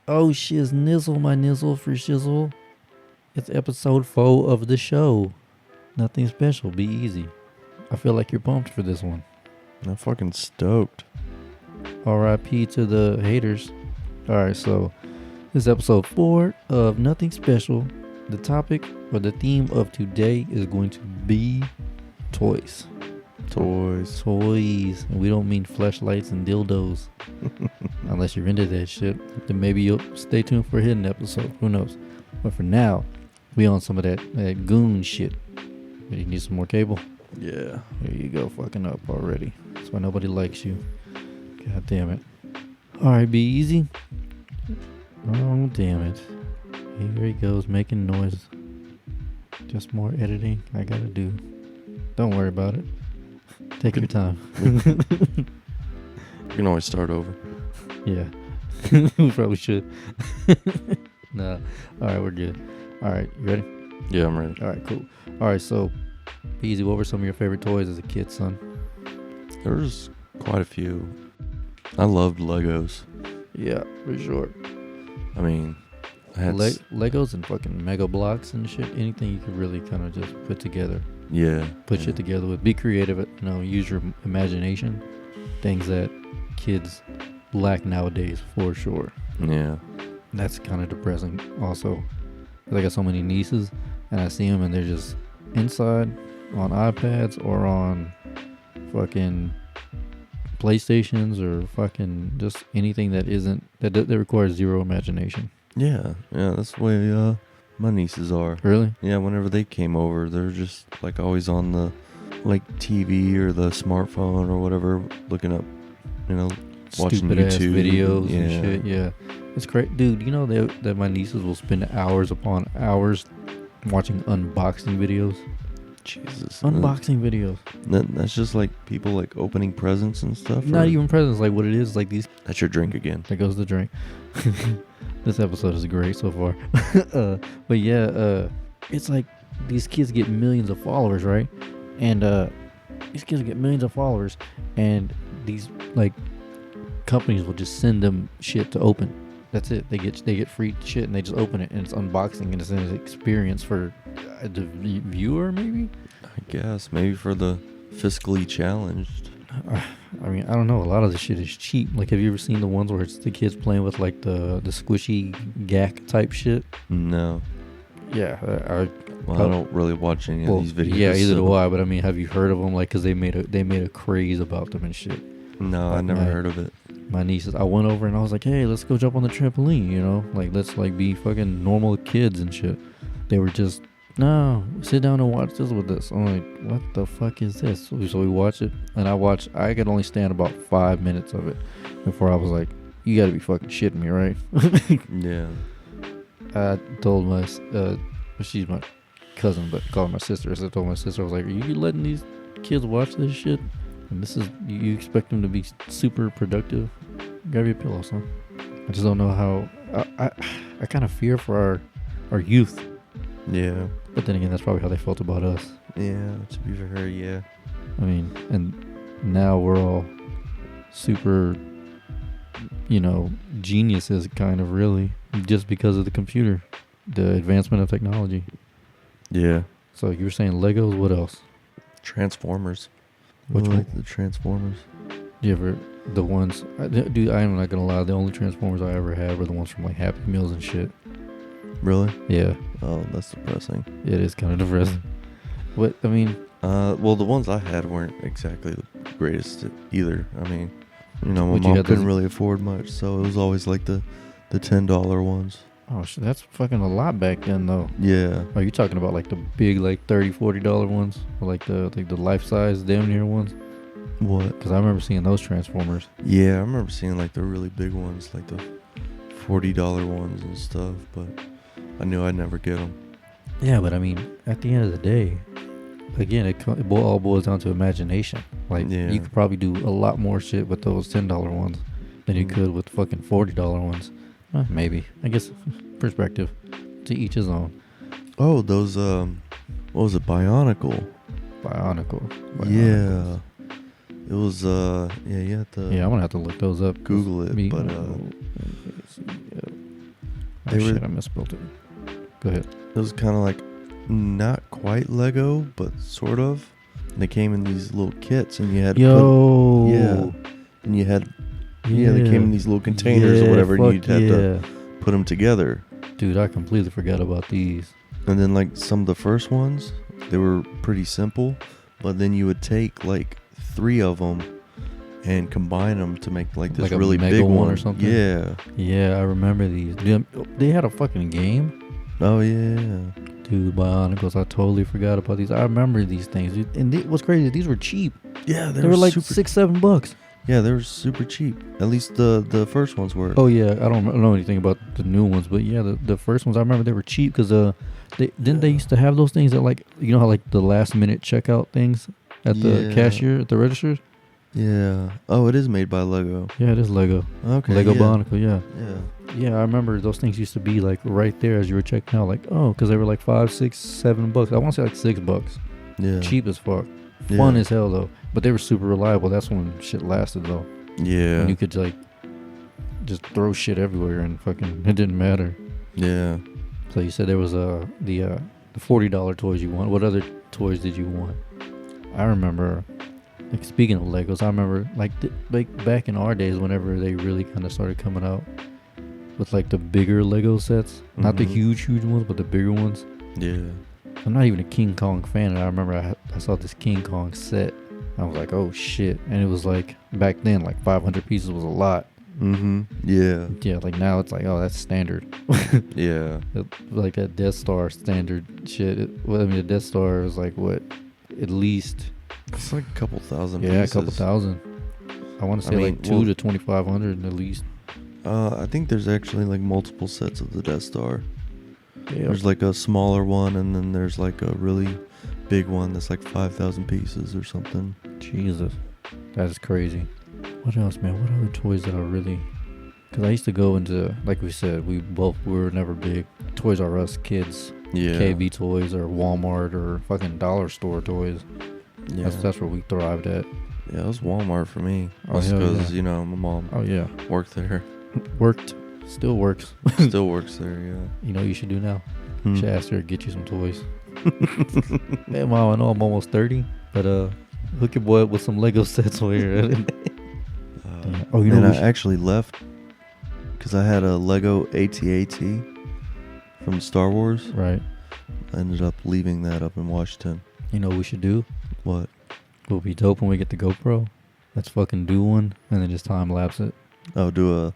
Oh shiz nizzle, my nizzle for shizzle. It's episode 4 of the show. Nothing special, be easy. I feel like you're pumped for this one. I'm fucking stoked. RIP to the haters. Alright, so this is episode 4 of Nothing Special. The topic or the theme of today is going to be toys. Toys. Toys. And we don't mean fleshlights and dildos. Unless you're into that shit. Then maybe you'll stay tuned for a hidden episode. Who knows? But for now, we on some of that goon shit. You need some more cable? Yeah. There you go, fucking up already. That's why nobody likes you. God damn it. Alright, be easy. Oh, damn it. Here he goes, making noise. Just more editing I gotta do. Don't worry about it. Take your time. You can always start over. Yeah. We probably should. Nah. Alright, we're good. Alright, you ready? Yeah, I'm ready. Alright, cool. Alright, so, be easy. What were some of your favorite toys as a kid, son? There's quite a few. I loved Legos. Yeah, for sure. I mean, I had Legos and fucking Mega Blocks and shit. Anything you could really kind of just put together. yeah. Put yeah. shit together with. Be creative, use your imagination. Things that kids lack nowadays, for sure. Yeah. That's kind of depressing also. 'Cause I got so many nieces, and I see them and they're just inside on iPads or on fucking PlayStations or fucking just anything that isn't, that requires zero imagination. Yeah. Yeah, that's the way my nieces are. Really? Yeah, whenever they came over, they're just like always on the like TV or the smartphone or whatever, looking up, watching Stupid ass YouTube videos yeah. and shit. Yeah, it's great, dude. You know that my nieces will spend hours upon hours watching unboxing videos. Jesus. Unboxing videos. That's just like people like opening presents and stuff. Not or- even presents. Like what it is. Like these. That's your drink again. There goes the drink. This episode is great so far. But yeah, it's like these kids get millions of followers, right? And these kids get millions of followers, and these like companies will just send them shit to open. That's it. They get free shit and they just open it, and it's unboxing and it's an experience for the viewer, maybe. I guess maybe for the fiscally challenged. I mean, I don't know. A lot of the shit is cheap. Like, have you ever seen the ones where it's the kids playing with like the squishy GAC type shit? No. Yeah, Well, I don't really watch any of these videos. Yeah, either so- do I. But I mean, have you heard of them? Like, cause they made a craze about them and shit. No, I Like never my- heard of it. My nieces, I went over and I was like, hey, let's go jump on the trampoline. Like let's like be fucking normal kids and shit. They were just, no, sit down and watch this with us. I'm like, what the fuck is this? So we watch it, and I could only stand about 5 minutes of it before I was like, you gotta be fucking shitting me, right? Yeah. I told she's my cousin, but call her my sister. So I told my sister, I was like, are you letting these kids watch this shit? And this is, you expect them to be super productive? Grab your pillow, son. I just don't know how, I kind of fear for our youth. Yeah. But then again, that's probably how they felt about us. Yeah. To be fair, yeah. I mean, and now we're all super, geniuses, kind of, really, just because of the computer, the advancement of technology. Yeah. So you were saying Legos, what else? Transformers. Which I one? like the Transformers. You ever, the ones, dude, I'm not gonna lie, the only Transformers I ever had were the ones from like Happy Meals and shit. Really? Yeah, Oh, that's depressing. it is kind of depressing. What, I mean, Well, the ones I had weren't exactly the greatest either. I mean, my But you mom had couldn't those- really afford much, so it was always like the $10 ones. oh shit, that's fucking a lot back then though. Yeah. Are you talking about like the big like $30-$40 ones, or like the life size damn near ones? What? Because I remember seeing those Transformers. Yeah, I remember seeing like the really big ones, like the $40 ones and stuff, but I knew I'd never get them. Yeah, but I mean, at the end of the day, again, it all boils down to imagination. Like, Yeah. you could probably do a lot more shit with those $10 ones than you Mm. could with fucking $40 ones. Maybe. I guess perspective. To each his own. Oh, those what was it? Bionicle. Bionicle. Yeah. It was you have to Yeah, I'm gonna have to look those up. Google it, but Oh, shit, I misspelled it. Go ahead. It was kind of like not quite Lego, but sort of. And they came in these little kits, and you had to and you had they came in these little containers or whatever, and you'd have to put them together. Dude, I completely forgot about these. And then like some of the first ones, they were pretty simple, but then you would take like 3 of them and combine them to make like this Like a really mega big one or something? Yeah. Yeah, I remember these. Dude, they had a fucking game. Oh yeah. Dude, Bionicles, I totally forgot about these. I remember these things. Dude. And what's crazy, these were cheap. Yeah, They were like $6-7. Yeah, they were super cheap. At least the first ones were. Oh yeah, I don't know anything about the new ones, but yeah, the first ones I remember they were cheap because they used to have those things that like how like the last minute checkout things at the cashier at the registers. Yeah. Oh, it is made by Lego. Yeah, it is Lego. Okay. Lego Bionicle. Yeah. Yeah. Yeah, I remember those things used to be like right there as you were checking out. Like because they were like $5, $6, $7. I want to say like $6. Yeah. Cheap as fuck. Fun as hell though. But they were super reliable. That's when shit lasted though. Yeah. And you could like just throw shit everywhere and fucking it didn't matter. Yeah. So you said there was the $40 toys you want. What other toys did you want? I remember, like speaking of Legos, I remember like back in our days whenever they really kind of started coming out with like the bigger Lego sets, not the huge ones, but the bigger ones. Yeah. I'm not even a King Kong fan, and I remember I saw this King Kong set. I was like, oh shit, and it was like back then like 500 pieces was a lot. Yeah. Yeah, like now it's like, oh, that's standard. Yeah. Like that Death Star standard shit. The Death Star was like what, at least. It's like a couple thousand. Yeah, pieces. a couple thousand. I want to say like 2 to 2,500 at least. I think there's actually like multiple sets of the Death Star. Yeah. There's like a smaller one, and then there's like a really big one that's like 5,000 pieces or something. Jesus, that is crazy. What else, man? What other toys that I really? Because I used to go into, like we said, we were never big Toys R Us kids. Yeah. KB Toys or Walmart or fucking dollar store toys. Yeah. That's where we thrived at. Yeah, it was Walmart for me. Oh, Just hell because, yeah. my mom worked there. Worked. Still works. Still works there, yeah. You know what you should do now? Hmm. Should ask her to get you some toys. Hey, Mom, I know I'm almost 30, but hook your boy up with some Lego sets over here. Oh, you know I actually left because I had a Lego AT-AT from Star Wars. Right. I ended up leaving that up in Washington. You know what we should do? What? It would be dope when we get the GoPro. Let's fucking do one and then just time lapse it. Oh, do a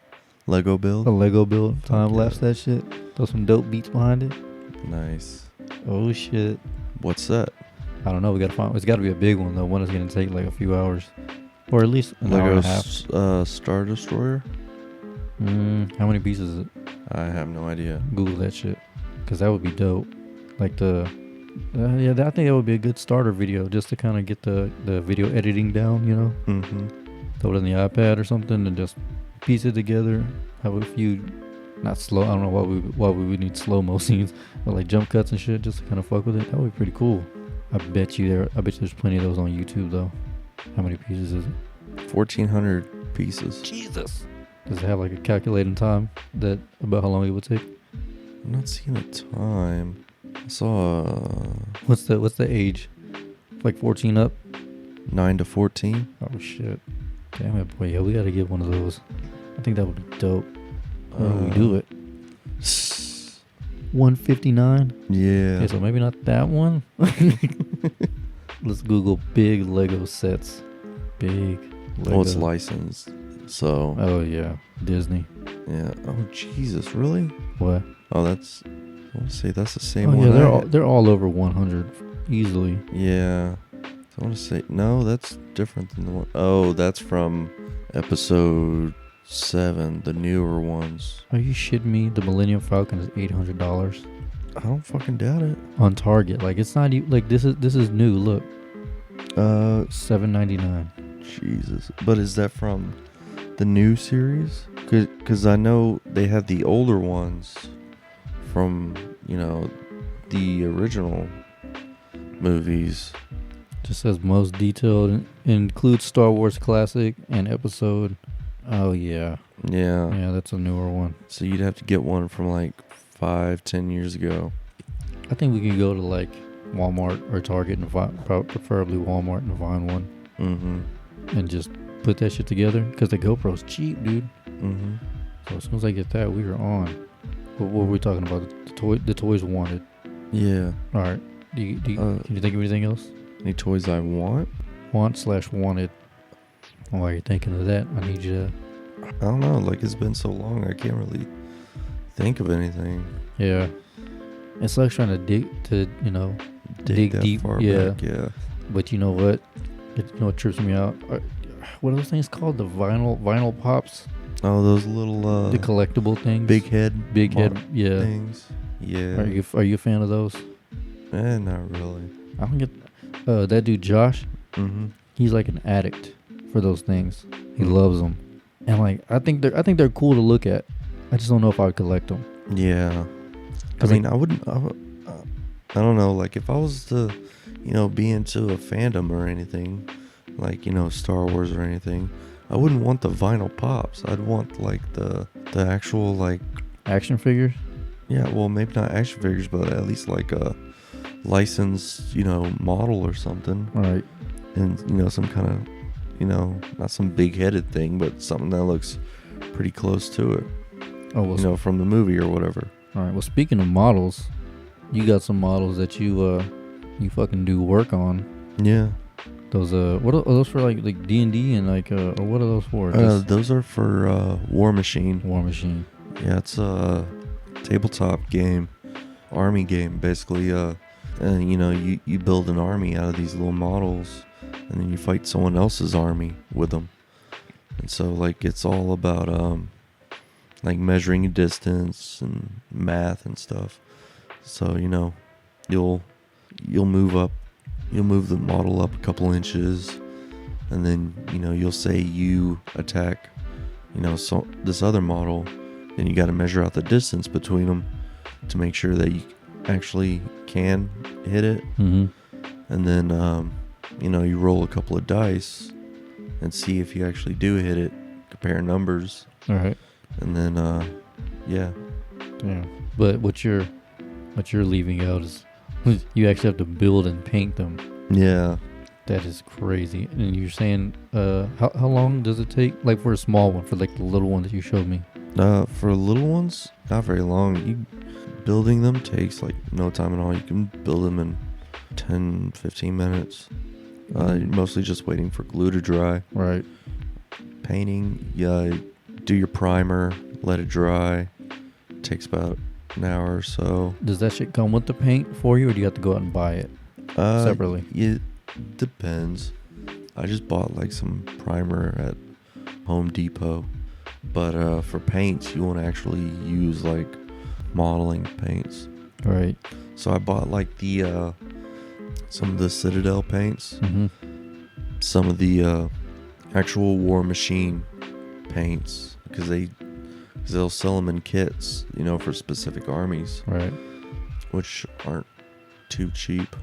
Lego build? A Lego build, time lapse that shit. Throw some dope beats behind it. Nice. Oh shit. What's that? I don't know. We gotta find. It's gotta be a big one though. One is gonna take like a few hours, or at least an hour and a half. Star Destroyer? How many pieces is it? I have no idea. Google that shit, cause that would be dope. Like I think that would be a good starter video just to kind of get the video editing down. You know, throw it on the iPad or something and just piece it together. Have a few, not slow. I don't know why we would need slow mo scenes, but like jump cuts and shit just to kind of fuck with it. That would be pretty cool. I bet you there's plenty of those on YouTube though. How many pieces is it? 1,400 pieces. Jesus. Does it have like a calculating time that about how long it would take? I'm not seeing a time. I saw What's the age? Like 14 up? 9 to 14. Oh shit. Damn it, boy. Yeah, we gotta get one of those. I think that would be dope. How do we do it? 159? Yeah. Okay, so maybe not that one. Let's Google big Lego sets. Big Lego. Well, it's licensed, so. Oh yeah, Disney. Yeah. Oh Jesus, really? What? Oh, that's. I want to say that's the same Oh one. yeah, they're all over 100 easily. Yeah. So I want to say no. That's different than the one. Oh, that's from episode 7, the newer ones. Are you shitting me? The Millennium Falcon is $800 I don't fucking doubt it. on Target. Like it's not even like this is new. Look, $7.99. Jesus. But is that from the new series? Because I know they had the older ones from, the original movies. Just says most detailed includes Star Wars Classic and Episode. Oh yeah. Yeah. Yeah, that's a newer one. So you'd have to get one from like 5-10 years ago. I think we can go to like Walmart or Target and preferably Walmart and find one. Mm-hmm. And just put that shit together. Because the GoPro's cheap, dude. Mm-hmm. So as soon as I get that, we are on. What were we talking about? The toys wanted. Yeah. All right. Can you think of anything else? Any toys I want? Want/wanted. While you're thinking of that, I need you to... I don't know. Like, it's been so long, I can't really think of anything. Yeah. It's like trying to dig Dig that deep. far Yeah. back, yeah. But you know what? You know what trips me out? What are those things called? The vinyl pops? Oh, those little The collectible things? big head yeah. things. Yeah. Are you a fan of those? Not really. I don't get... that dude Josh, Mm-hmm. he's like an addict for those things. He loves them. And like, I think they're cool to look at. I just don't know if I would collect them. Yeah. I mean, I don't know. Like, if I was to, be into a fandom or anything, like, Star Wars or anything, I wouldn't want the vinyl pops. I'd want, like, the actual, like... Action figures? Yeah, well, maybe not action figures, but at least, like, a licensed, model or something. Right. And, some kind of, not some big-headed thing, but something that looks pretty close to it. Oh, well, from the movie or whatever. All right. Well, speaking of models, you got some models that you fucking do work on. Yeah. Those what are those for? Like D&D and like or what are those for? Those are for War Machine. War Machine. Yeah, it's a tabletop game, army game basically. And you build an army out of these little models, and then you fight someone else's army with them. And so like it's all about like measuring distance and math and stuff. So you'll move the model up a couple inches, and then you'll say you attack so this other model, and you got to measure out the distance between them to make sure that you actually can hit it. Mm-hmm. And then you roll a couple of dice and see if you actually do hit it, compare numbers. All right. And then yeah. But what you're leaving out is you actually have to build and paint them. Yeah. That is crazy. And you're saying how long does it take, like for a small one, for like the little one that you showed me? For little ones, not very long. Building them takes like no time at all. You can build them in 10-15 minutes. Mostly just waiting for glue to dry. Right. Painting, do your primer, let it dry. It takes about an hour or so. Does that shit come with the paint for you, or do you have to go out and buy it separately? It depends. I just bought like some primer at Home Depot. But for paints, you want to actually use like modeling paints. Right. So I bought like the some of the Citadel paints, mm-hmm. some of the actual War Machine paints, because they'll sell them in kits, for specific armies, right? Which aren't too cheap.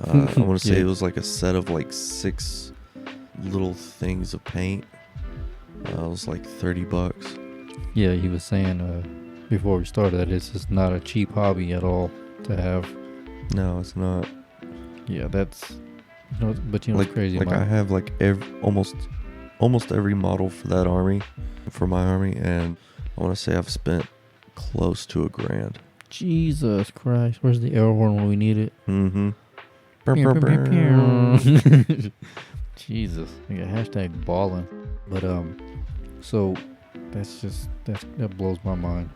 I want to say it was like a set of like 6 little things of paint. It was like $30. Yeah, he was saying before we started that it's just not a cheap hobby at all to have. No, it's not. Yeah, that's but like, what's crazy? Like I have like almost every model for that army, for my army, and I want to say I've spent close to $1,000. Jesus Christ! Where's the air horn when we need it? Mm-hmm. Jesus, like a hashtag balling. But so that blows my mind.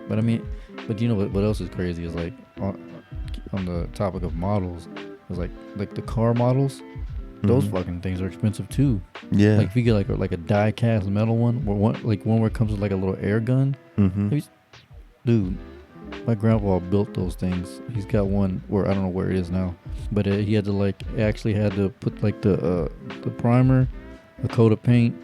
But I mean, but you know what else is crazy is like on the topic of models, is like the car models. Those fucking things are expensive too. Yeah. Like if you get like a die cast metal one, one where it comes with like a little air gun. Mm-hmm. Dude, my grandpa built those things. He's got one where I don't know where it is now, but he had to actually had to put like the primer, a coat of paint,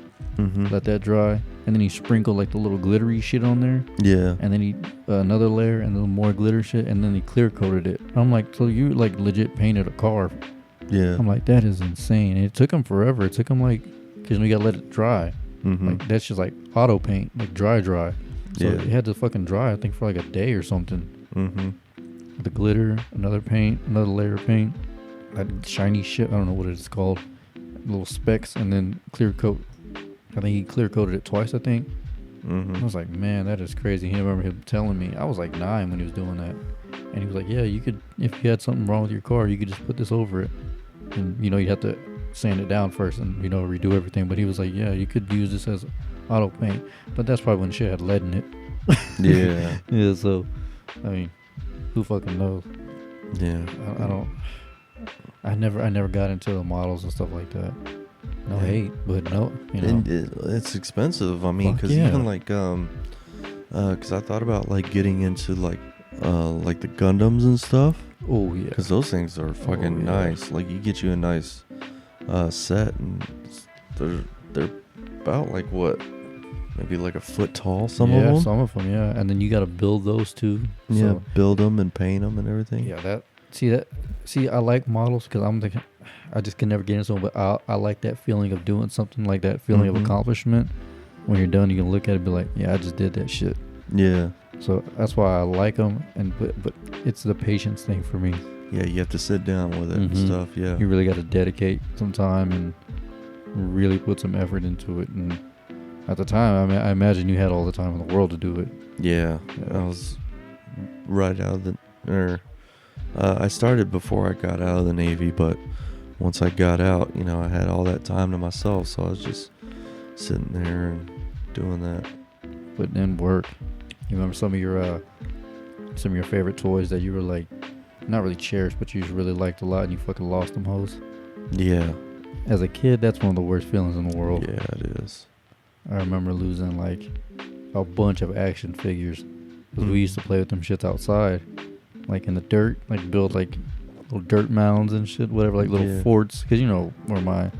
let that dry, and then he sprinkled like the little glittery shit on there. Yeah. And then he another layer and then more glitter shit, and then he clear coated it. I'm like, so you like legit painted a car? Yeah. I'm like, that is insane. And it took him forever. It took him because we gotta let it dry. Mm-hmm. Like that's just like auto paint, like dry. So it had to fucking dry, I think, for like a day or something. Mm-hmm. The glitter, another paint, another layer of paint, that shiny shit. I don't know what it's called. Little specks, and then clear coat. I think he clear coated it twice. I think. Mm-hmm. I was like, man, that is crazy. He remember him telling me. I was like 9 when he was doing that, and he was like, yeah, you could, if you had something wrong with your car, you could just put this over it, and you have to sand it down first and redo everything. But he was like, yeah, you could use this as auto paint, but that's probably when shit had lead in it. Yeah. Yeah. So, I mean, who fucking knows? Yeah. I don't. I never got into the models and stuff like that. No hate, but no, And it's expensive. I mean, because even like, because I thought about like getting into like the Gundams and stuff. Oh yeah. Because those things are fucking nice. Like you get you a nice set, and they're about like what, maybe like a foot tall. Some of them. Some of them, yeah. And then you got to build those too. Yeah, So, build them and paint them and everything. yeah, See, I like models because I just can never get into them. But I like that feeling of doing something, like that feeling of accomplishment. When you're done, you can look at it and be like, yeah, I just did that shit. Yeah. So that's why I like them. But it's the patience thing for me. Yeah, you have to sit down with it and stuff. Yeah. You really got to dedicate some time and really put some effort into it. And at the time, I imagine you had all the time in the world to do it. Yeah. I was right out of the... I started before I got out of the Navy, but once I got out, I had all that time to myself, so I was just sitting there and doing that. Putting in work. You remember some of your favorite toys that you were like, not really cherished, but you just really liked a lot, and you fucking lost them hoes? Yeah. As a kid, that's one of the worst feelings in the world. Yeah, it is. I remember losing like a bunch of action figures because we used to play with them shits outside, like in the dirt, like build like little dirt mounds and shit, whatever, like little forts. Because where my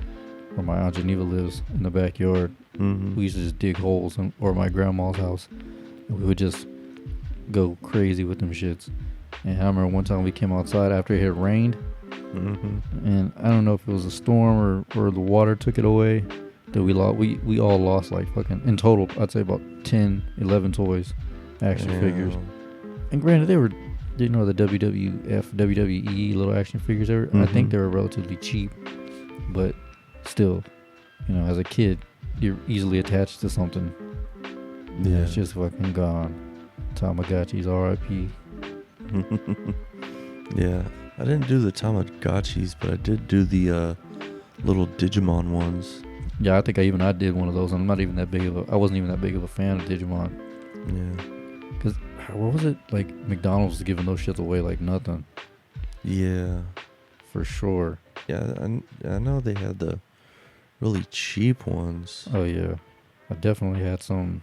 Aunt Geneva lives, in the backyard, we used to just dig holes, or my grandma's house, and we would just go crazy with them shits. And I remember one time we came outside after it had rained, and I don't know if it was a storm or the water took it away, that we all lost like fucking, in total, I'd say about 10, 11 toys, action figures. And granted, they were, the WWF, WWE little action figures. I think they were relatively cheap, but still, as a kid, you're easily attached to something. Yeah. It's just fucking gone. Tamagotchis, R.I.P. Yeah. I didn't do the Tamagotchis, but I did do the little Digimon ones. Yeah, I think I did one of those. I wasn't even that big of a fan of Digimon. Yeah. Because what was it? Like McDonald's was giving those shits away like nothing. Yeah. For sure. Yeah, I know they had the really cheap ones. Oh yeah. I definitely had some.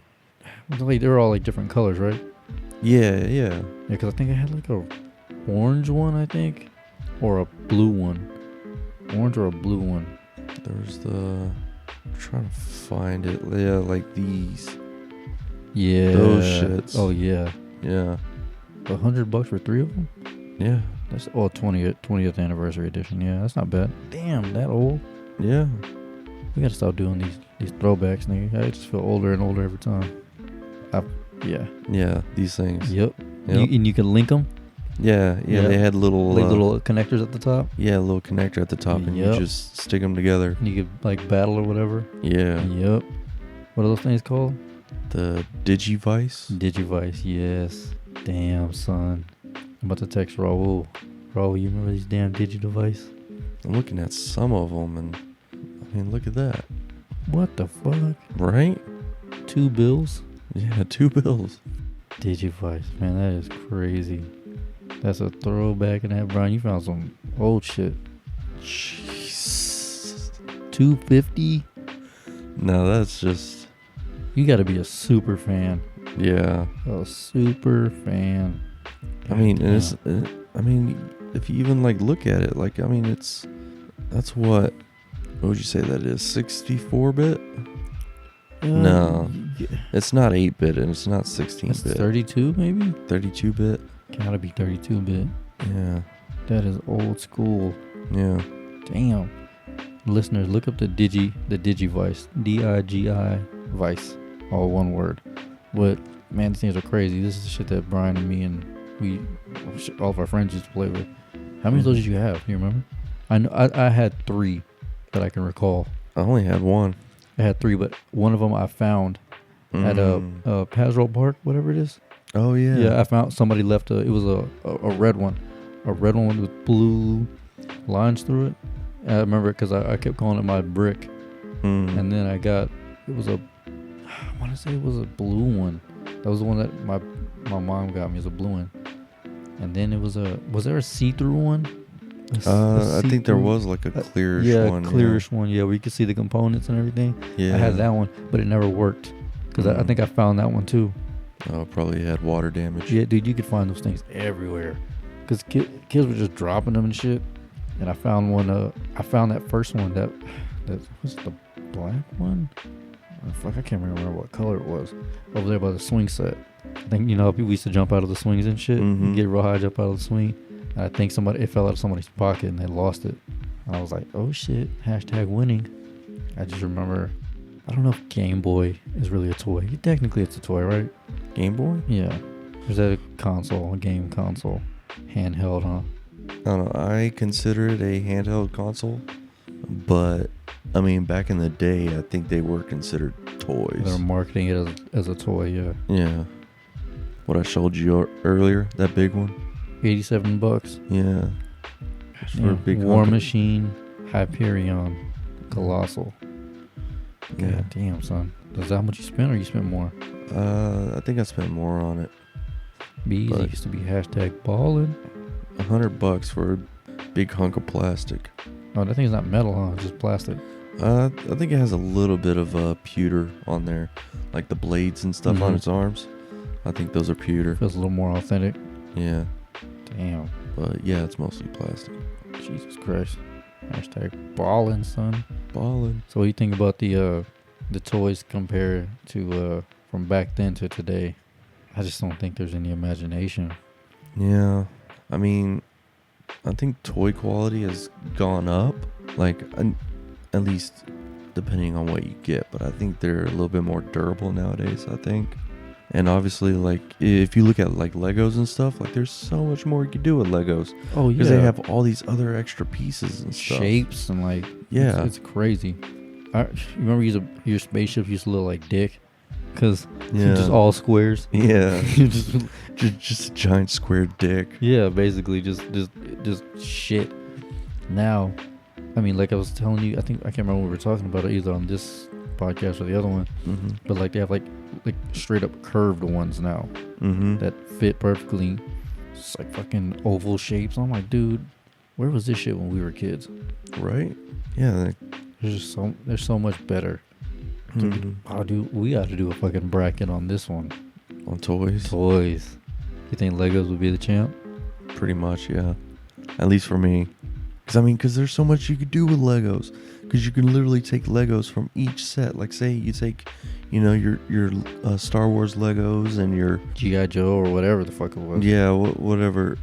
They were all like different colors, right? Yeah. Yeah, because I think I had like a orange one, I think, or a blue one. Orange or a blue one. There's I'm trying to find it. Yeah, like these. Yeah. Those shits. Oh yeah. Yeah. $100 for 3 of them? Yeah. That's 20th anniversary edition. Yeah, that's not bad. Damn, that old. Yeah. We gotta stop doing these throwbacks, nigga. I just feel older and older every time. Yeah. Yeah, these things. Yep. And you can link them. Yeah. They had little little connectors at the top. Yeah, a little connector at the top, and you just stick them together. And you could like battle or whatever. Yeah. Yep. What are those things called? The Digivice. Digivice, yes. Damn, son. I'm about to text Raul. Raul, you remember these damn Digivice? I'm looking at some of them, and I mean, look at that. What the fuck? Right? 2 bills? Yeah, 2 bills. Digivice, man, that is crazy. That's a throwback in that, Brian. You found some old shit. Jeez. $250? No, that's just... You gotta be a super fan. Yeah. A super fan. I mean, if you even like look at it, like, I mean, that's what would you say that is? 64-bit? No. Yeah. It's not 8-bit and it's not 16-bit. It's 32 maybe? 32-bit? Gotta be 32-bit. Yeah. That is old school. Yeah. Damn. Listeners, look up the Digivice. Digivice. Vice, all one word. But man, these things are crazy. This is the shit that Brian and me and all of our friends used to play with. How many of those did you have? You remember? I know I had 3 that I can recall. I only had one. I had 3, but one of them I found at Pasro Park, whatever it is. Oh yeah. Yeah, I found somebody left it was a red one, with blue lines through it. I remember it because I kept calling it my brick, and then I want to say it was a blue one. That was the one that my mom got me, as a blue one. And then was there a see-through one? I think there was like a clearish one. Clearish one, yeah, where you could see the components and everything. Yeah. I had that one, but it never worked because I think I found that one too. Oh, probably had water damage. Yeah, dude, you could find those things everywhere because kids were just dropping them and shit. And I found one. I found that first one. That was the black one. Oh, fuck, I can't remember what color it was. Over there by the swing set. I think we used to jump out of the swings and shit. Get real high, jump out of the swing. And I think it fell out of somebody's pocket and they lost it. And I was like, oh shit, #winning. I just remember. I don't know if Game Boy is really a toy. Technically, it's a toy, right? Game Boy? Yeah. Is that a game console, handheld, huh? I don't know. I consider it a handheld console, but I mean, back in the day, I think they were considered toys. They're marketing it as a toy, yeah. Yeah. What I showed you earlier, that big one. $87. Yeah. For a big War Machine, Hyperion, Colossal. God damn, son. Is that how much you spent, or you spent more? I think I spent more on it. Be easy. Used to be #ballin'. $100 for a big hunk of plastic. Oh, that thing's not metal, huh? It's just plastic. I think it has a little bit of pewter on there, like the blades and stuff on its arms. I think those are pewter. Feels a little more authentic. Yeah. Damn. But yeah, it's mostly plastic. Jesus Christ. #ballin', son. Ballin'. So what do you think about the toys compared to from back then to today? I just don't think there's any imagination. Yeah. I mean, I think toy quality has gone up. Like, at least depending on what you get. But I think they're a little bit more durable nowadays, I think. And obviously, like, if you look at, like, Legos and stuff, like, there's so much more you can do with Legos. Oh, yeah. Because they have all these other extra pieces and stuff. Shapes and, like, yeah. It's crazy. You remember your spaceship used to look like dick? Because just all squares. Yeah. just a giant square dick. Yeah, basically, just shit. Now, I mean, like I was telling you, I can't remember when we were talking about it, either on this podcast or the other one. But, like, they have, like straight up curved ones now that fit perfectly. It's like fucking oval shapes. I'm like, dude, where was this shit when we were kids? Right? Yeah. There's so much better. Dude, we got to do a fucking bracket on this one. On toys? Toys. You think Legos would be the champ? Pretty much, yeah. At least for me. Because there's so much you could do with Legos. Because you can literally take Legos from each set. Like, say you take, your Star Wars Legos and your G.I. Joe or whatever the fuck it was. Yeah, whatever.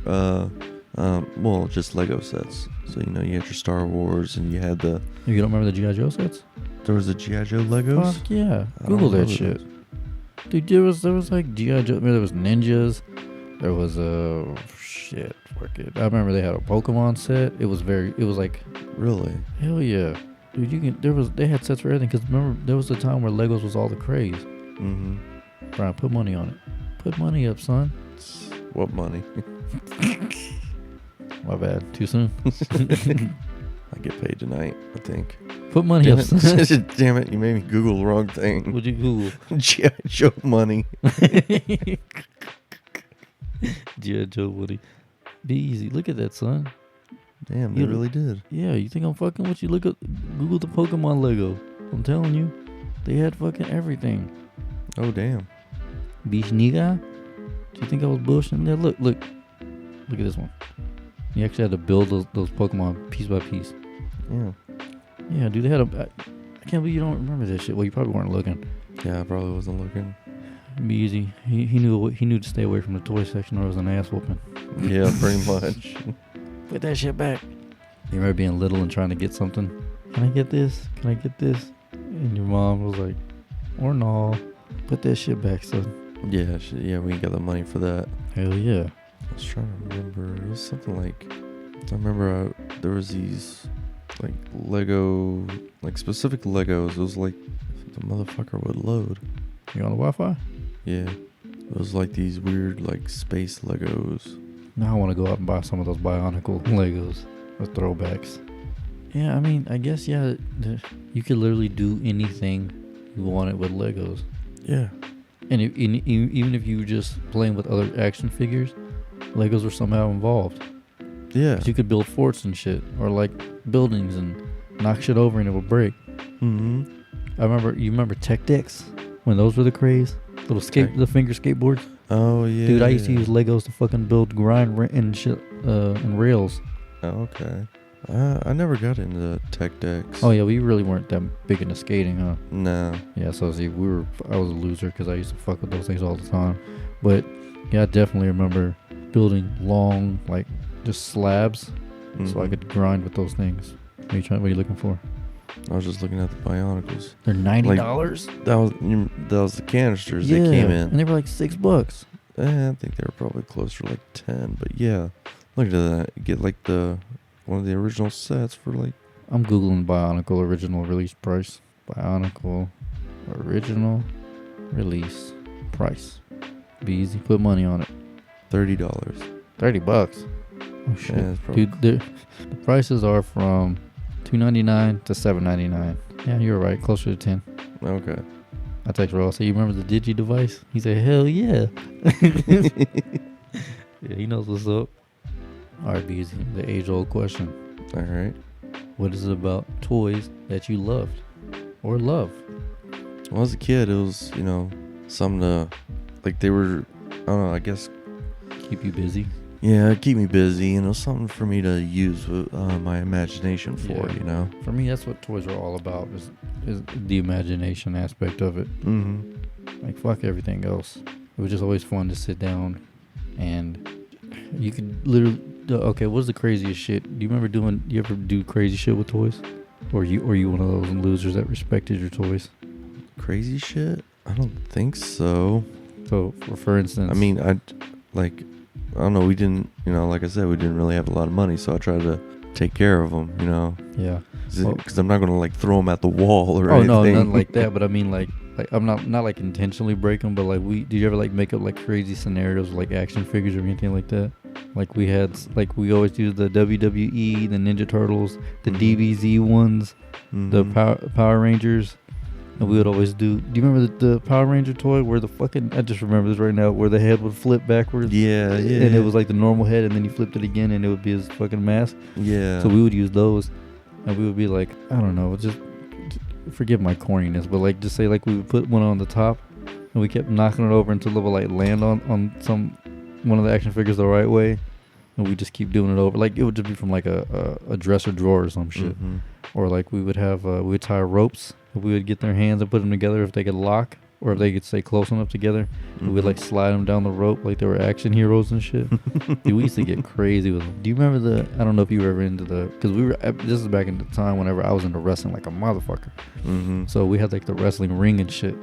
Well, just Lego sets. So, you had your Star Wars and you had the... You don't remember the G.I. Joe sets? There was the G.I. Joe Legos? Fuck yeah. Google that shit. Dude, there was like G.I. Joe. There was ninjas. There was shit. I remember they had a Pokemon set. It was like... Really? Hell yeah. Dude, they had sets for everything. Because remember, there was a time where Legos was all the craze. Brian, put money on it. Put money up, son. What money? My bad. Too soon? I get paid tonight, I think. Put money up, son. Damn it, you made me Google the wrong thing. What'd you Google? G.I. Joe money. G.I. Joe Woody. Be easy. Look at that, son. Damn, they really did. Yeah, you think I'm fucking with you? Google the Pokemon Lego. I'm telling you. They had fucking everything. Oh, damn. Beach nigga? Do you think I was bullshitting there? Look at this one. You actually had to build those Pokemon piece by piece. Yeah. Yeah, dude, they had I can't believe you don't remember this shit. Well, you probably weren't looking. Yeah, I probably wasn't looking. Be easy. He knew to stay away from the toy section or it was an ass whooping. Yeah, pretty much. Put that shit back. You remember being little and trying to get something? Can I get this? Can I get this? And your mom was like, or no. Put that shit back, son. Yeah, we ain't got the money for that. Hell yeah. I was trying to remember. It was something like, I remember there was these like Lego, like specific Legos. It was like the motherfucker would load. You on the Wi-Fi? Yeah. It was like these weird like space Legos. Now I want to go out and buy some of those Bionicle Legos. Those throwbacks. Yeah, I mean, I guess, yeah, you could literally do anything you wanted with Legos. Yeah. And even if you were just playing with other action figures, Legos were somehow involved. Yeah. 'Cause you could build forts and shit, or like buildings and knock shit over and it would break. Mm-hmm. You remember Tech Decks? When those were the craze? The finger skateboards? Oh, yeah. Dude, I used to use Legos to fucking build and shit, and rails. Oh, okay. I never got into Tech Decks. Oh yeah, we really weren't that big into skating, huh? No. Yeah, so see, I was a loser because I used to fuck with those things all the time. But yeah, I definitely remember building long, like just slabs, so I could grind with those things. What are you looking for? I was just looking at the Bionicles. They're $90. That was the canisters that came in, and they were like $6. I think they were probably closer to like 10. But yeah, look at that. You get like one of the original sets for like. I'm googling Bionicle original release price. Bionicle original release price. Be easy. Put money on it. $30. $30. Oh shit, yeah, dude! The prices are from $2.99 to $7.99. Yeah, you were right. Closer to 10. Okay. I text Ross. Say, you remember the Digi device? He said, hell yeah. Yeah, he knows what's up. All right, Beezy. The age-old question. All right. What is it about toys that you loved or love? Well, as a kid, it was, something to, like they were, I don't know, I guess. Keep you busy? Yeah, keep me busy, and it was something for me to use my imagination for, For me, that's what toys are all about, is the imagination aspect of it. Mm-hmm. Like, fuck everything else. It was just always fun to sit down and you could literally, okay, what's the craziest shit? Do you ever do crazy shit with toys? Or you one of those losers that respected your toys? Crazy shit? I don't think so. So, for instance... I mean, I don't know, we didn't, like I said, we didn't really have a lot of money, so I tried to take care of them, Yeah. Because I'm not going to, like, throw them at the wall or anything. Oh, no, nothing like that, but I mean, like I'm not like intentionally break them, but like did you ever like make up like crazy scenarios with, like action figures or anything like that? Like we always use the WWE, the Ninja Turtles, the DBZ ones, the Power Rangers. And we would always do you remember the Power Ranger toy where I just remember this right now, where the head would flip backwards? Yeah. And it was like the normal head, and then you flipped it again, and it would be his fucking mask. Yeah. So we would use those, and we would be like, I don't know, just forgive my corniness, but like just say like we would put one on the top, and we kept knocking it over until it would like land on one of the action figures the right way, and we just keep doing it over. Like it would just be from like a dresser drawer or some shit. Or like we would have we would tie ropes. We would get their hands and put them together if they could lock, or if they could stay close enough together. We would like slide them down the rope like they were action heroes and shit. Dude, we used to get crazy with them. Do you remember I don't know if you were ever into because this is back in the time whenever I was into wrestling like a motherfucker. So we had like the wrestling ring and shit.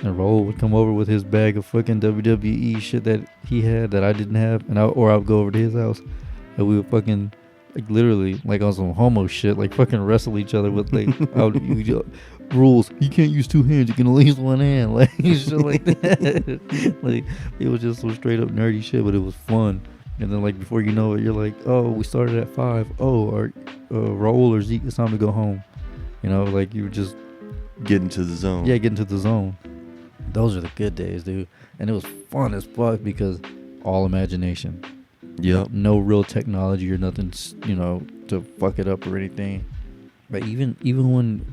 And Raul would come over with his bag of fucking WWE shit that he had that I didn't have, and I would go over to his house, and we would fucking like literally like on some homo shit, like fucking wrestle each other with like rules. You can't use two hands, you can only use one hand, like shit like that. Like it was just some straight up nerdy shit, but it was fun. And then like before you know it, you're like, oh, we started at 5. Oh, or Raul or Zeke, it's time to go home. Like you were just getting into the zone. Yeah, getting to the zone. Those are the good days, dude. And it was fun as fuck because all imagination. Yep. No real technology or nothing, to fuck it up or anything. But even when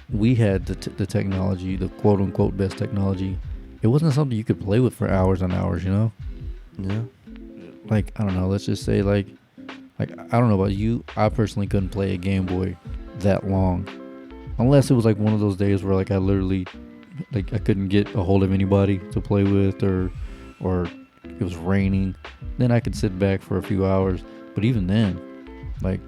we had the technology, the quote unquote best technology, it wasn't something you could play with for hours and hours, Yeah. Like, I don't know, let's just say like I don't know about you, I personally couldn't play a Game Boy that long. Unless it was like one of those days where like I literally like I couldn't get a hold of anybody to play with, or it was raining, then I could sit back for a few hours. But even then, like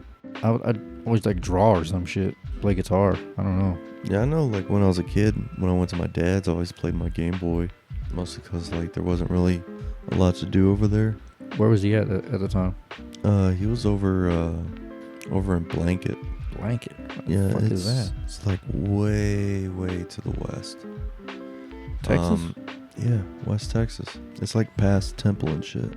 I'd always like draw or some shit. play guitar. I don't know. Yeah, I know. Like when I was a kid, when I went to my dad's, I always played my Game Boy, mostly because like there wasn't really a lot to do over there. Where was he at the time? He was over in Blanket. Blanket. What Yeah, the fuck is that? It's like way to the west. Texas? Yeah, West Texas. It's like past Temple and shit.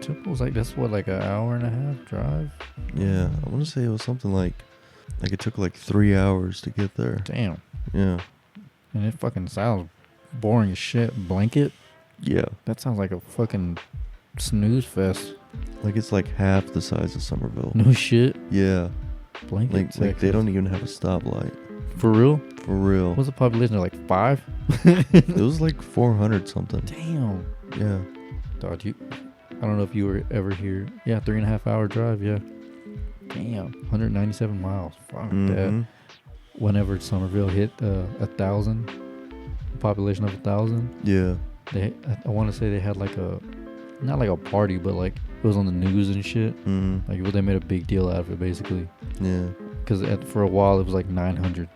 Temple's like, that's what, like an hour and a half drive? Yeah, I want to say it was something like it took like 3 hours to get there. Damn. Yeah. And it fucking sounds boring as shit. Blanket? Yeah. That sounds like a fucking snooze fest. Like it's like half the size of Somerville. No shit. Yeah. Blanket, Like they don't even have a stoplight. For real? For real. What's the population? Like 5? It was like 400 something. Damn. Yeah. Dog, I don't know if you were ever here. Yeah, 3.5 hour drive. Yeah. Damn. 197 miles. Fuck that. Whenever Somerville hit 1,000, population of 1,000. Yeah. I want to say they had like not like a party, but like it was on the news and shit. Like they made a big deal out of it, basically. Yeah. Because for a while it was like 900.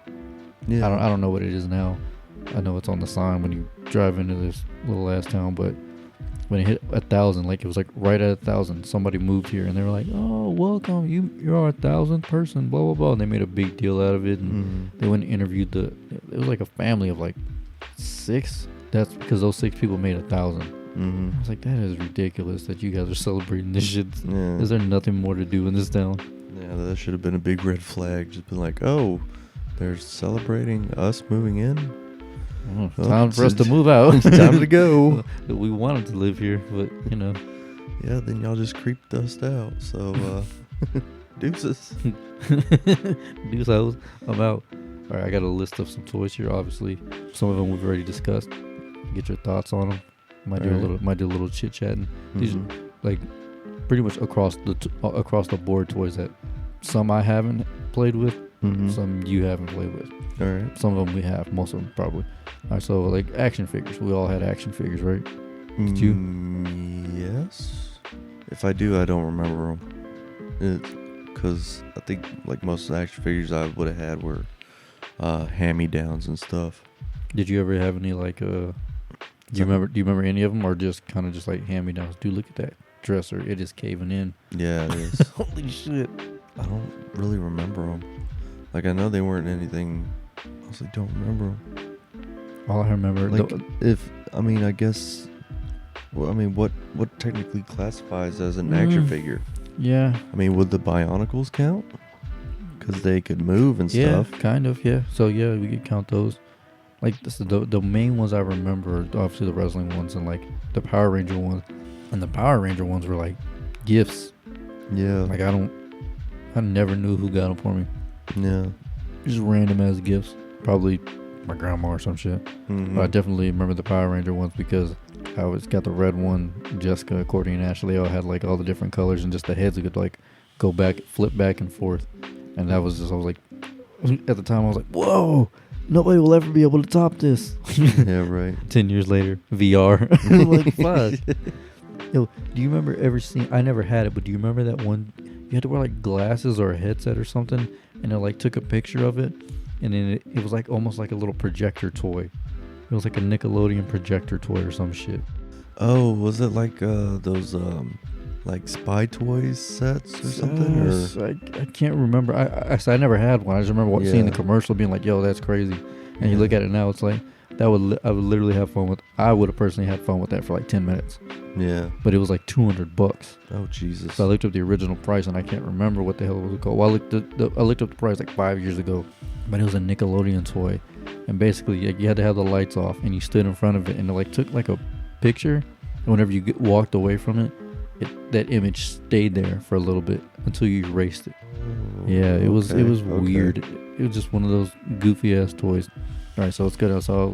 Yeah. I don't know what it is now. I know it's on the sign when you drive into this little ass town, but when it hit 1,000, like it was like right at 1,000, somebody moved here and they were like, "Oh, welcome, you're our 1,000th person," blah blah blah, and they made a big deal out of it. And they went and interviewed it was like a family of like 6. That's because those 6 people made 1,000. I was like, that is ridiculous that you guys are celebrating this shit. Yeah. Is there nothing more to do in this town? Yeah, that should have been a big red flag. Just been like, oh, they're celebrating us moving in. Time for us to move out. It's time to go. We wanted to live here, but you know. Yeah, then y'all just creeped us out. So, deuces. Deuce hoes. I'm out. All right, I got a list of some toys here. Obviously, some of them we've already discussed. Get your thoughts on them. Might do a little chit chatting. These are like pretty much across the board toys that some I haven't played with, some you haven't played with. All right. Some of them we have, most of them probably. All right, so like action figures. We all had action figures, right? Did you? Yes. If I do, I don't remember them. Because I think like most of the action figures I would have had were hand-me-downs and stuff. Did you ever have any like Do you remember any of them, or just kind of just like hand-me-downs? Dude, look at that dresser. It is caving in. Yeah, it is. Holy shit. I don't really remember them. Like, I know they weren't anything. I honestly don't remember them. All I remember... Like, I guess... Well, I mean, what technically classifies as an action figure? Yeah. I mean, would the Bionicles count? Because they could move and stuff. Yeah, kind of, yeah. So, yeah, we could count those. Like, the main ones I remember, obviously the wrestling ones and, like, the Power Ranger ones. And the Power Ranger ones were, like, gifts. Yeah. Like, I never knew who got them for me. Yeah. Just random ass gifts. Probably my grandma or some shit. But I definitely remember the Power Ranger ones because I always got the red one. Jessica, Courtney, and Ashley all had, like, all the different colors, and just the heads could, like, go back, flip back and forth. And that was just, I was like, at the time, I was like, whoa! Nobody will ever be able to top this. Yeah, right. 10 years later, VR. Like, fuck. Yo, do you remember ever seeing... I never had it, but do you remember that one... You had to wear, like, glasses or a headset or something, and it, like, took a picture of it, and then it was, like, almost like a little projector toy. It was, like, a Nickelodeon projector toy or some shit. Oh, was it, like, those, like, Spy Toys sets or something? Or? I can't remember. I never had one. I just remember seeing the commercial being like, yo, that's crazy. And you look at it now, it's like, I would literally have fun with. I would have personally had fun with that for like 10 minutes. Yeah. But it was like $200. Oh Jesus. So I looked up the original price and I can't remember what the hell it was called. Well, I looked up the price like 5 years ago, but it was a Nickelodeon toy, and basically you had to have the lights off and you stood in front of it and it like took like a picture, and whenever you walked away from it, that image stayed there for a little bit until you erased it. Yeah, it was weird. It was just one of those goofy ass toys. All right, so it's good. I saw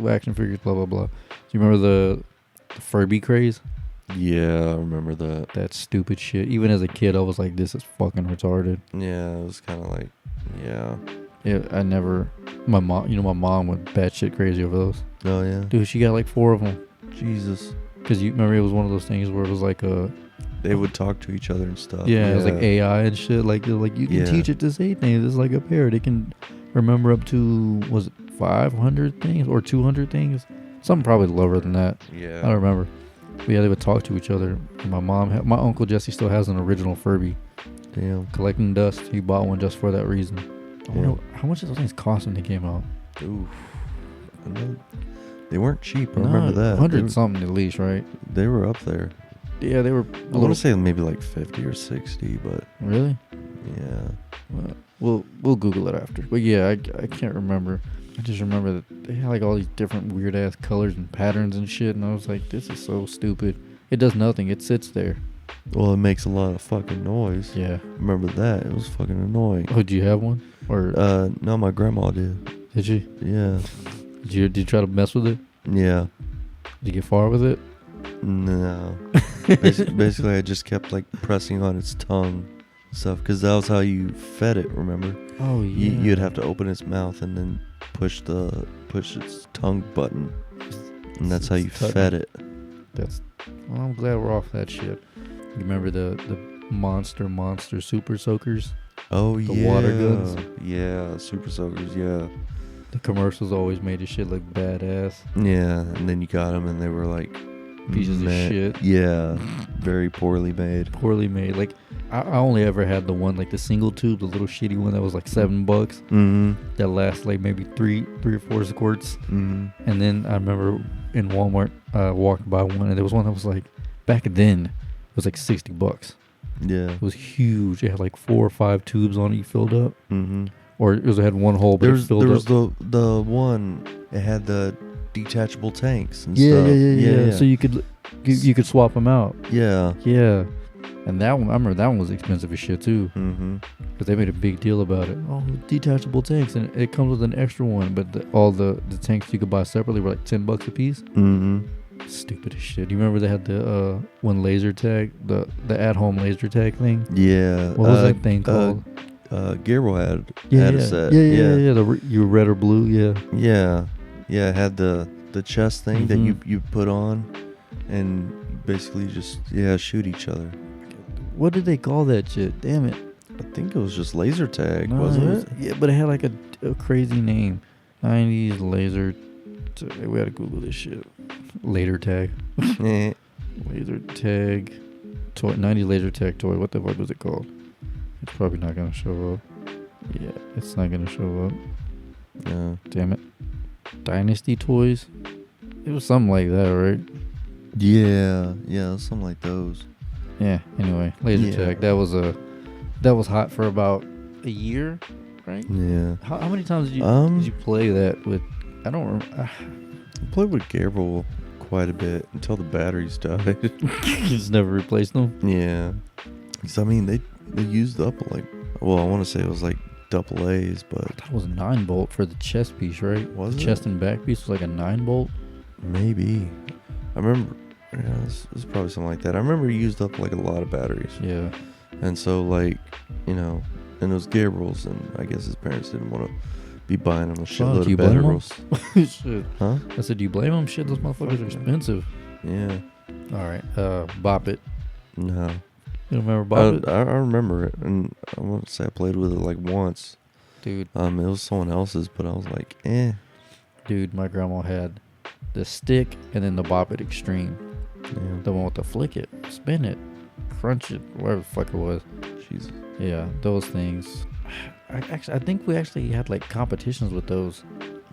action figures, blah blah blah. Do you remember the Furby craze? Yeah, I remember that. That stupid shit. Even as a kid, I was like, "This is fucking retarded." Yeah, it was kind of like, yeah. Yeah, I never. My mom went batshit crazy over those. Oh yeah, dude, she got like 4 of them. Jesus. Because you remember, it was one of those things where it was like they would talk to each other and stuff. Yeah, it was like AI and shit. Like they're like you can teach it to say things. It's like a parrot. It can remember up to, was it 500 things or 200 things? Something probably lower than that. Yeah. I don't remember. But yeah, they would talk to each other. And my uncle Jesse still has an original Furby. Damn. Collecting dust. He bought one just for that reason. I Yeah. wonder how much did those things cost when they came out? Oof. I know they weren't cheap. I remember that. 100 something at least, right? They were up there. Yeah, they were. I want to say maybe like 50 or 60, but Really? yeah. We'll Google it after. But yeah, I can't remember. I just remember that they had like all these different weird ass colors and patterns and shit, and I was like, this is so stupid. It does nothing. It sits there. Well, it makes a lot of fucking noise. Yeah. Remember that? It was fucking annoying. Oh, did you have one? Or no, my grandma did. did you? Yeah. Did you try to mess with it? Yeah. Did you get far with it? No. Basically, I just kept like pressing on its tongue stuff because that was how you fed it. Remember? Oh yeah. You'd have to open its mouth and then push its tongue button, and that's how you fed it. Well, I'm glad we're off that shit. You remember the monster super soakers? Oh The yeah. water guns? Yeah, super soakers. Yeah. The commercials always made the shit look badass. Yeah, and then you got them, and they were like Pieces of shit. Yeah, very poorly made. Poorly made. Like I only ever had the one, like the single tube, the little shitty one that was like $7. Mm-hmm. That lasts like maybe three or four squirts. Mm-hmm. And then I remember in Walmart, walking by one, and there was one that was like, back then, it was like $60. Yeah. It was huge. It had like 4 or 5 tubes on it you filled up. Mm-hmm. Or it had one hole, but it filled up. There was the one. It had the detachable tanks and Yeah, stuff. yeah. So you could swap them out. Yeah. Yeah. And that one, I remember that one was expensive as shit too. Mm-hmm. Because they made a big deal about it. Oh, detachable tanks, and it comes with an extra one. But all the tanks you could buy separately were like $10 a piece. Mm-hmm. Stupid as shit. You remember they had the one laser tag, the at-home laser tag thing? Yeah. What was that thing called? Gabriel had Yeah. a set. Yeah. You were red or blue, yeah. Yeah. Yeah, it had the chest thing that Mhm. you put on and basically just shoot each other. What did they call that shit? Damn it. I think it was just laser tag, No, wasn't was- it? Yeah, but it had like a crazy name. 90s laser. We gotta Google this shit. Laser tag. Eh. Laser tag. Toy. 90s laser tag toy. What the fuck was it called? It's probably not gonna show up. Yeah, it's not gonna show up. Yeah. Damn it. Dynasty toys. It was something like that, right? Yeah, something like those. Yeah. Anyway, laser Yeah. tag. That was hot for about a year, right? Yeah. How many times did you play that with? I don't remember. I played with Gabriel quite a bit until the batteries died. You just never replaced them. Yeah. Because, I mean, they used up like, well, I want to say it was like double A's, but That was a 9-bolt for the chest piece, right? Was the it? chest and back piece was like a 9-bolt. maybe. I remember, it was probably something like that. I remember he used up like a lot of batteries. Yeah. And so, like, and it was Gabriel's, and I guess his parents didn't want to be buying him a do shitload you of blame 'em? batteries. Shit. Huh? I said, do you blame them? Shit, those motherfuckers are expensive. Yeah. All right. Bop It. No. You don't remember Bop It? I remember it, and I want to say I played with it like once. Dude, It was someone else's, but I was like, eh. dude, my grandma had the stick and then the Bop It Extreme. Yeah. The one with the flick it, spin it, crunch it, whatever the fuck it was. Jesus. Yeah, those things. I think we actually had like competitions with those.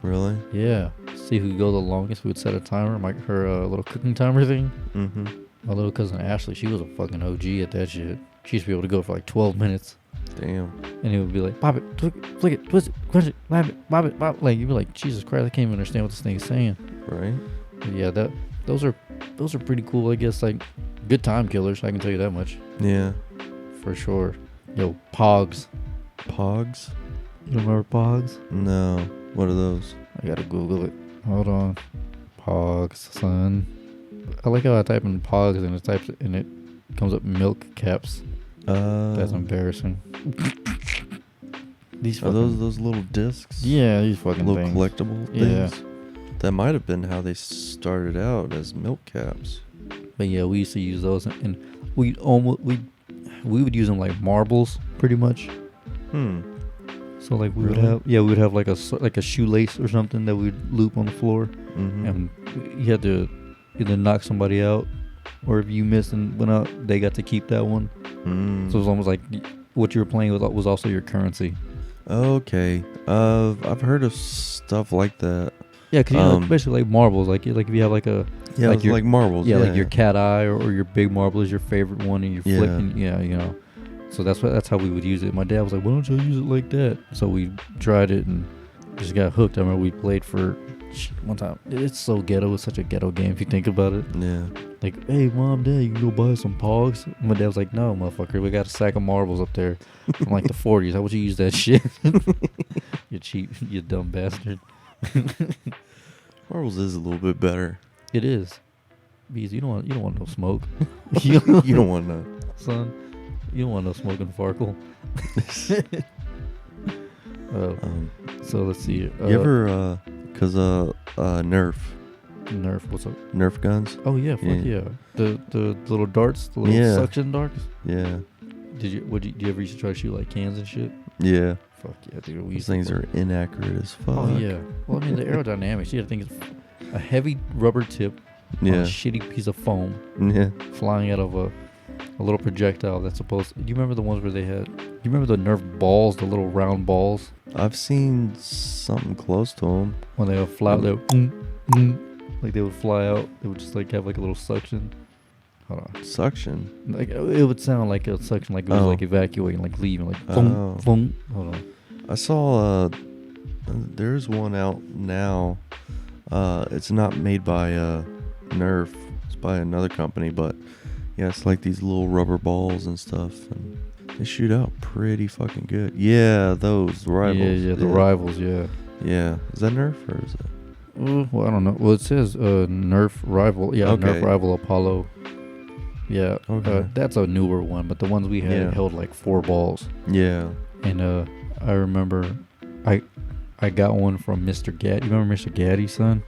Really? Yeah. See who could go the longest. We would set a timer, like her little cooking timer thing. Mm-hmm. My little cousin Ashley, she was a fucking OG at that shit. She used to be able to go for like 12 minutes. Damn. And it would be like, pop it, flick it, twist it, crunch it, lap it, bop it, bop. Like, you'd be like, Jesus Christ, I can't even understand what this thing is saying. Right? But yeah, those are pretty cool, I guess. Like, good time killers, I can tell you that much. Yeah. For sure. Yo, Pogs. Pogs? You remember Pogs? No. What are those? I gotta Google it. Hold on. Pogs, son. I like how I type in Pogs and it comes up milk caps. That's embarrassing. These Are those little discs? Yeah, these fucking Little things. collectible Yeah. things? That might have been how they started out as milk caps. But yeah, we used to use those, and we would use them like marbles, pretty much. So like we would have like a shoelace or something that we'd loop on the floor, and you had to either knock somebody out, or if you missed and went out, they got to keep that one. So it was almost like what you were playing with was also your currency. Okay. I've heard of stuff like that. Yeah, because basically like marbles, like if you have like a like marbles. Yeah, like your cat eye or your big marble is your favorite one, and you're flicking. Yeah, you know. So that's how we would use it. My dad was like, "Why don't you use it like that?" So we tried it and just got hooked. I remember we played for one time. It's so ghetto. It's such a ghetto game if you think about it. Yeah. Like, hey, mom, dad, you can go buy some Pogs. My dad was like, "No, motherfucker, we got a sack of marbles up there from like the 40s. How would you use that shit? You cheap, you dumb bastard." Marbles is a little bit better. It is. Because you don't want no smoke. You don't want no. Son, you don't want no smoking Farkle. So let's see. You ever, cause Nerf, what's up? Nerf guns? Oh yeah, fuck yeah. The little darts, the little suction darts. Yeah. Did you ever used to try to shoot like cans and shit? Yeah. Fuck yeah, dude. These things are inaccurate as fuck. Oh yeah. Well, I mean the aerodynamics. You got to think it's a heavy rubber tip on a shitty piece of foam. Yeah. Flying out of a little projectile that's supposed. Do you remember the ones where they had? Do you remember the Nerf balls, the little round balls? I've seen something close to them. When they would fly out, they would, like they would fly out. They would just like have like a little suction. Hold on. Suction? Like it would sound like a suction, like it was like evacuating, like leaving, like boom, boom. Hold on. I saw there's one out now. It's not made by Nerf. It's by another company, but yeah, it's like these little rubber balls and stuff, and they shoot out pretty fucking good. Yeah, those rivals. Yeah, the rivals. Yeah. Yeah. Is that Nerf or is it? Well, I don't know. Well, it says Nerf rival. Yeah, okay. Nerf rival Apollo. Yeah. Okay. That's a newer one, but the ones we had held like 4 balls. Yeah. And I remember I got one from Mr. Gaddy. You remember Mr. Gaddy, son?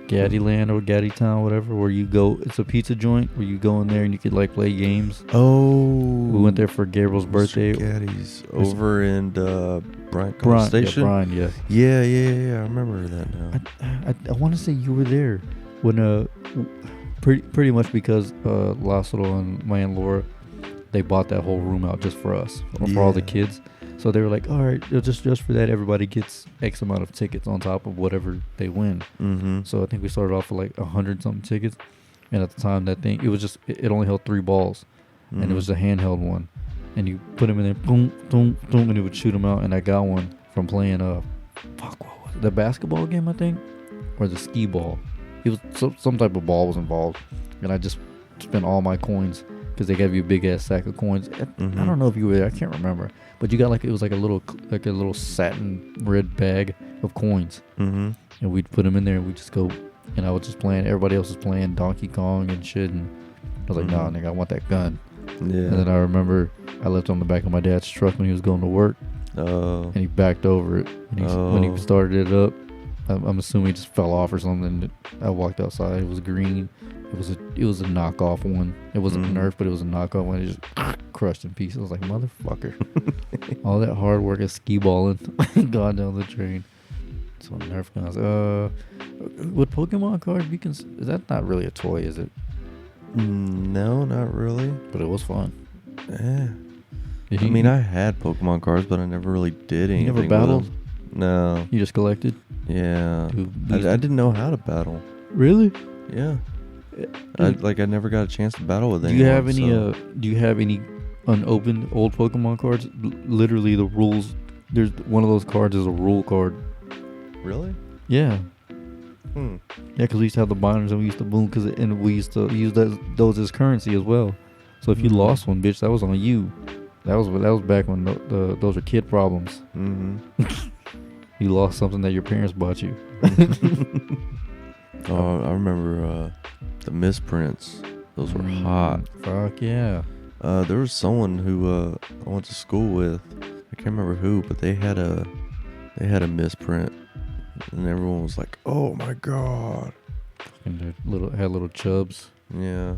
Gaddy Land or Gaddy Town, whatever, where you go. It's a pizza joint where you go in there and you could like play games. Oh. We went there for Gabriel's birthday. Gaddy's over in Bryant Station. Yeah, Brian, yeah. Yeah. I remember that now. I want to say you were there when pretty much because Lázaro and my Aunt Laura, they bought that whole room out just for us, for all the kids. So they were like, all right, just for that, everybody gets X amount of tickets on top of whatever they win. Mm-hmm. So I think we started off with like 100-something tickets. And at the time, that thing, it only held 3 balls. Mm-hmm. And it was a handheld one. And you put them in there, boom, boom, boom, and it would shoot them out. And I got one from playing, what was it? The basketball game, I think? Or the skee ball. It was some type of ball was involved. And I just spent all my coins. Because they gave you a big ass sack of coins. Mm-hmm. I don't know if you were there. I can't remember. But you got it was like a little satin red bag of coins. Mm-hmm. And we'd put them in there and we'd just go. And I was just playing. Everybody else was playing Donkey Kong and shit. And I was like, nah, nigga, I want that gun. Yeah. And then I remember I left on the back of my dad's truck when he was going to work. Oh. And he backed over it. And when he started it up, I'm assuming he just fell off or something. I walked outside. It was green. It was a knockoff one. It wasn't Nerf, but it was a knockoff one. It just crushed in pieces. I was like, motherfucker. All that hard work of skee balling gone down the drain. So Nerf guns. Would Pokemon cards be is that not really a toy, is it? No, not really. But it was fun. Yeah. I mean, I had Pokemon cards, but I never really did anything. You never battled? No. You just collected? Yeah. I didn't know how to battle. Really? Yeah. I never got a chance to battle with anyone. Do you have any unopened old Pokemon cards? Literally the rules. There's one of those cards is a rule card. Really? Yeah. Yeah, because we used to have the binders and we used to boom and we used to use those as currency as well. So if you lost one, bitch, that was on you. That was back when those were kid problems. Mm-hmm. You lost something that your parents bought you. Oh, I remember the misprints. Those were hot. Fuck yeah. There was someone who I went to school with. I can't remember who, but they had a misprint, and everyone was like, "Oh my god!" And they had little chubs. Yeah.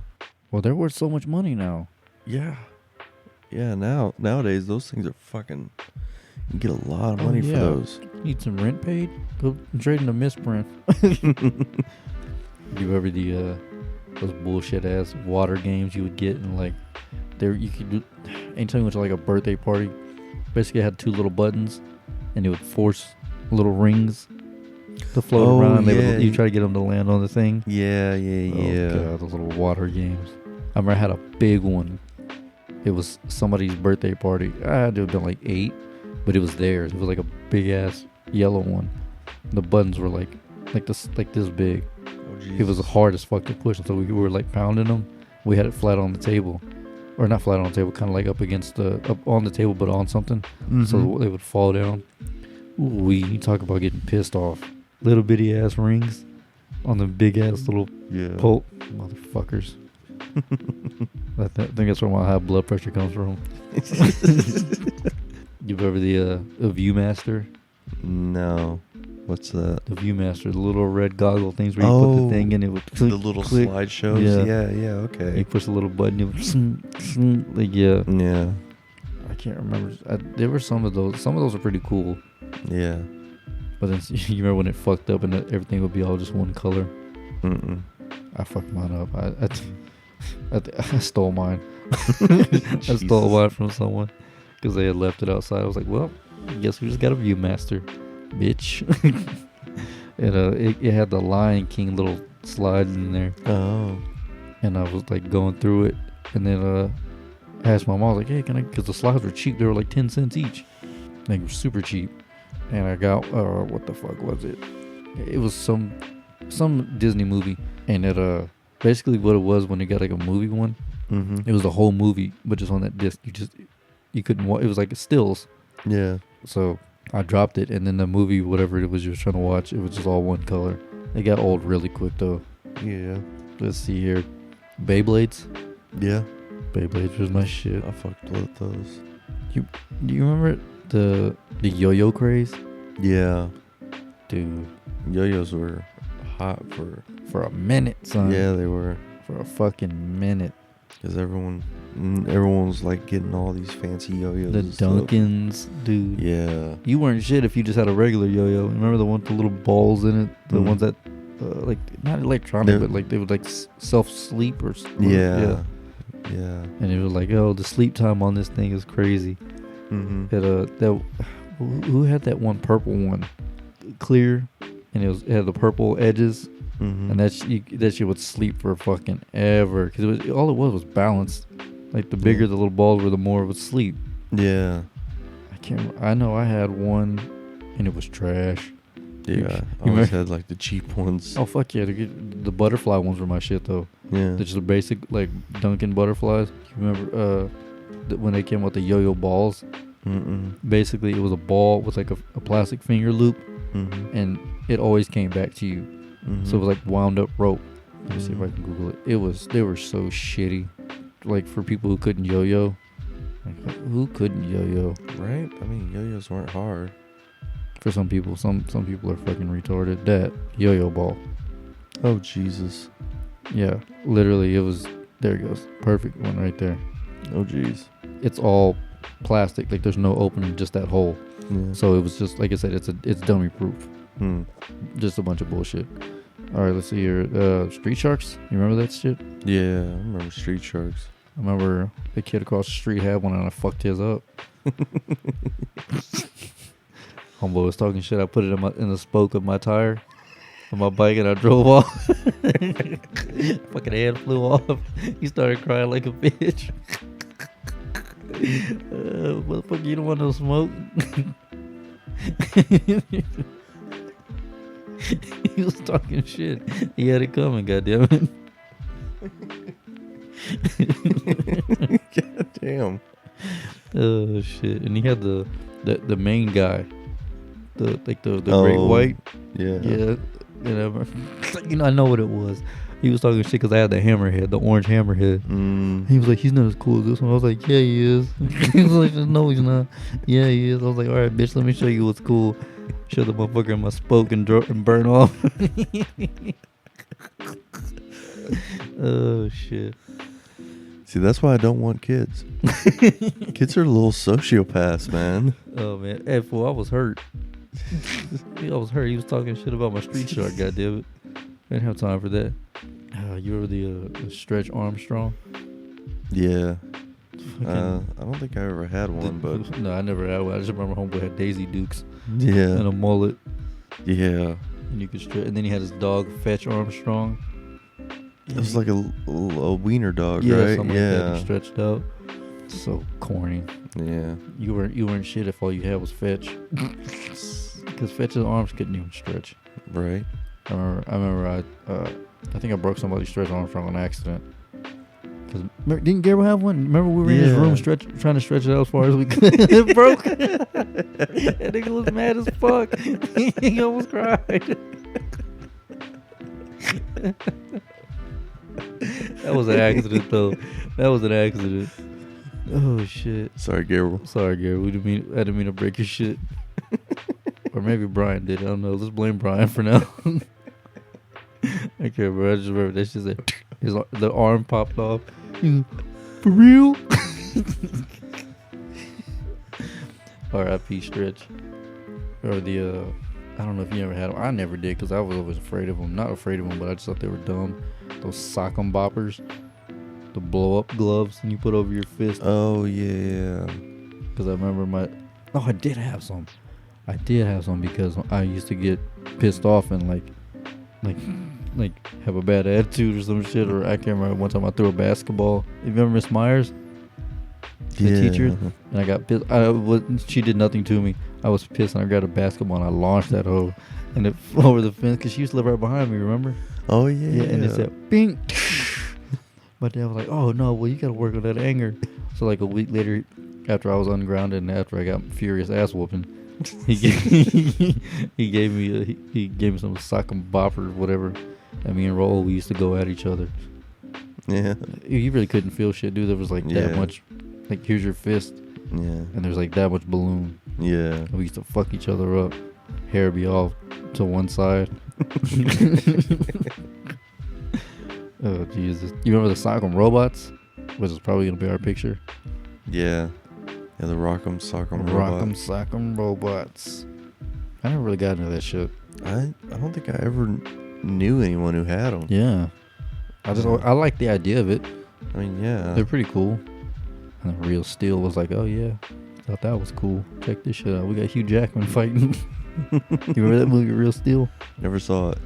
Well, they're worth so much money now. Yeah. Yeah, nowadays those things are fucking. You get a lot of money for those. Need some rent paid? Go trade in a misprint. You ever those bullshit ass water games you would get and like you could do anytime you went to like a birthday party, basically it had 2 little buttons and it would force little rings to float around. You try to get them to land on the thing. Yeah. God, those little water games. I remember I had a big one. It was somebody's birthday party. I had to have been like 8, but it was theirs. It was like a big ass yellow one. The buttons were like this big. Oh, Jesus. It was hard as fuck to push, so we were like pounding them. We had it flat on the table, or not flat on the table, kind of like up on the table, but on something, so they would fall down. Ooh, you talk about getting pissed off. Little bitty ass rings on the big ass little pole, motherfuckers. I think that's where my high blood pressure comes from. You've ever the Viewmaster? No. What's that? The Viewmaster, the little red goggle things where you put the thing in, it would click, the little click. slideshows. Yeah, okay. You push the little button, it would like Yeah. I can't remember. There were some of those. Some of those are pretty cool. Yeah. But then you remember when it fucked up and everything would be all just one color? Mm-mm. I fucked mine up. I stole mine. I stole mine from someone because they had left it outside. I was like, well, I guess we just got a Viewmaster, bitch. And it had the Lion King little slide in there. Oh. And I was like going through it, and then I asked my mom, I was like, hey, can I? Because the slides were cheap. They were like 10 cents each. They were super cheap. And I got what the fuck was it? It was some Disney movie, and it basically what it was when you got like a movie one. Mm-hmm. It was the whole movie, but just on that disc. You couldn't watch. It was like stills. Yeah. So I dropped it, and then the movie, whatever it was you were trying to watch, it was just all one color. It got old really quick though. Yeah. Let's see here, Beyblades. Yeah. Beyblades was my shit. I fucked with those. Do you remember the yo-yo craze? Yeah. Dude, yo-yos were hot for a minute, son. Yeah, they were. For a fucking minute. Because everyone was like getting all these fancy yo-yos. The Dunkins, dude. Yeah. You weren't shit if you just had a regular yo-yo. Remember the one with the little balls in it? The ones that, like, not electronic, but like they would like self-sleep or yeah. And it was like, oh, the sleep time on this thing is crazy. Mm-hmm. Who had that one purple one, clear, and it had the purple edges, and that shit would sleep for fucking ever because all it was balanced. Like the bigger the little balls were, the more it would sleep. Yeah. I can't remember. I know I had one, and it was trash. Yeah, I always had like the cheap ones. Oh fuck yeah, the butterfly ones were my shit though. Yeah. They're just the basic like Dunkin' butterflies. You remember when they came with the yo-yo balls? Basically it was a ball with like a plastic finger loop, and it always came back to you. So it was like wound up rope. Let me see if I can Google it. They were so shitty. Like for people who couldn't yo-yo. Like, who couldn't yo-yo? Right? I mean, yo-yos weren't hard. For some people, some people are fucking retarded. That yo-yo ball. Oh Jesus. Yeah, literally it was. There it goes. Perfect one right there. Oh jeez. It's all plastic. Like there's no opening, just that hole. Yeah. So it was just like I said. It's dummy proof. Just a bunch of bullshit. All right, let's see here. Street Sharks. You remember that shit? Yeah, I remember Street Sharks. I remember the kid across the street had one and I fucked his up. Homeboy was talking shit. I put it in the spoke of my tire on my bike and I drove off. Fucking head flew off. He started crying like a bitch. Motherfucker, you don't want no smoke? He was talking shit. He had it coming, goddammit. God damn. Oh shit. And he had the main guy. The great white. Yeah. Yeah. You know, I know what it was. He was talking shit because I had the hammerhead, the orange hammerhead. He was like, he's not as cool as this one. I was like, yeah, he is. He was like, no, he's not. Yeah, he is. I was like, all right, bitch, let me show you what's cool. Show the motherfucker in my spoke and burn off. Oh, shit. See, that's why I don't want kids. Kids are little sociopaths, man. Oh man, hey fool, I was hurt. I was hurt. He was talking shit about my street shark. Goddamn it, I didn't have time for that. You remember the Stretch Armstrong? Yeah. I don't think I ever had one, but no, I never had one. I just remember homeboy had Daisy Dukes. Yeah. And a mullet. Yeah. And you could stretch. And then he had his dog Fetch Armstrong. It was like a wiener dog, yeah, right? Something like that. He stretched out. So corny. Yeah. You weren't shit if all you had was Fetch. Because Fetch's arms couldn't even stretch. Right. I remember I think I broke somebody's Stretch Armstrong on accident. Cause didn't Gabriel have one? Remember we were in his room trying to stretch it out as far as we could. It broke. That nigga was mad as fuck. He almost cried. That was an accident though. That was an accident. Oh shit. Sorry, Gabriel. Sorry, Gabriel. I didn't mean to break your shit. Or maybe Brian did. I don't know. Let's blame Brian for now. I can't remember. I just remember that shit said the arm popped off. For real? R.I.P. Stretch. Or the I don't know if you ever had them. I never did because I was always afraid of them. Not afraid of them, but I just thought they were dumb. Those sock 'em boppers, the blow up gloves, and you put over your fist. Oh yeah. Because I remember I did have some. I did have some because I used to get pissed off and like have a bad attitude or some shit. Or I can't remember one time I threw a basketball. You remember Miss Myers? The teacher? And I got pissed. She did nothing to me. I was pissed and I grabbed a basketball and I launched that hoe and it flew over the fence because she used to live right behind me, remember? Oh yeah. And it said bing. My dad was like, oh no, well you gotta work on that anger. So like a week later, after I was ungrounded and after I got furious ass whooping, he gave me some sock and bopper, whatever. And me and Roll, we used to go at each other. Yeah. You really couldn't feel shit, dude. There was like that much. Like here's your fist. Yeah. And there's like that much balloon. Yeah. And we used to fuck each other up. Hair be all to one side. Oh Jesus! You remember the Sock'em Robots? Which is probably gonna be our picture. Yeah. Yeah, the Rock'em Sock'em Robots. Rock'em Sock'em Robots. I never really got into that shit. I don't think I ever knew anyone who had them. Yeah. I like the idea of it. I mean, yeah. They're pretty cool. And Real Steel was like, oh yeah, thought that was cool. Check this shit out. We got Hugh Jackman fighting. You remember that movie, Real Steel? Never saw it.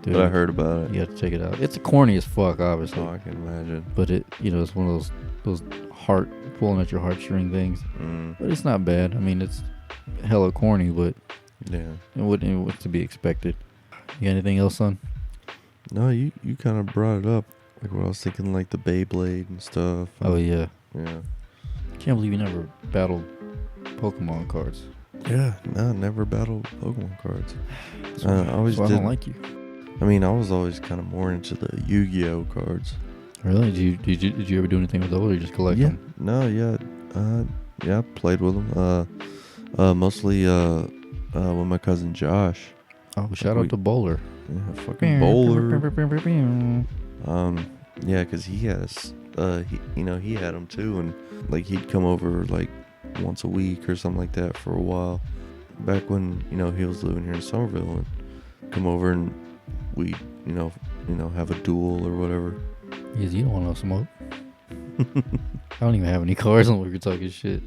Dude, but I heard about it. You have to check it out. It's corny as fuck, obviously. Oh, I can imagine. But it's one of those heart pulling at your heartstring things. But it's not bad. I mean, it's hella corny, but yeah, it wouldn't to be expected. You got anything else, son? No, you kind of brought it up. Like what I was thinking, like the Beyblade and stuff. Oh yeah. Yeah. Can't believe you never battled Pokemon cards. Yeah, no, never battled Pokemon cards. I always did. I don't like you. I mean, I was always kind of more into the Yu-Gi-Oh cards. Really? Did you ever do anything with those, or you just collect them? No, yeah, I played with them. Mostly with my cousin Josh. Oh, shout out to Bowler. Yeah, fucking Bowler. Yeah, because he has, he had them too, and like he'd come over like once a week or something like that for a while. Back when he was living here in Somerville, and come over and we have a duel or whatever. Yes, you don't want no smoke. I don't even have any cards on when you're talking shit.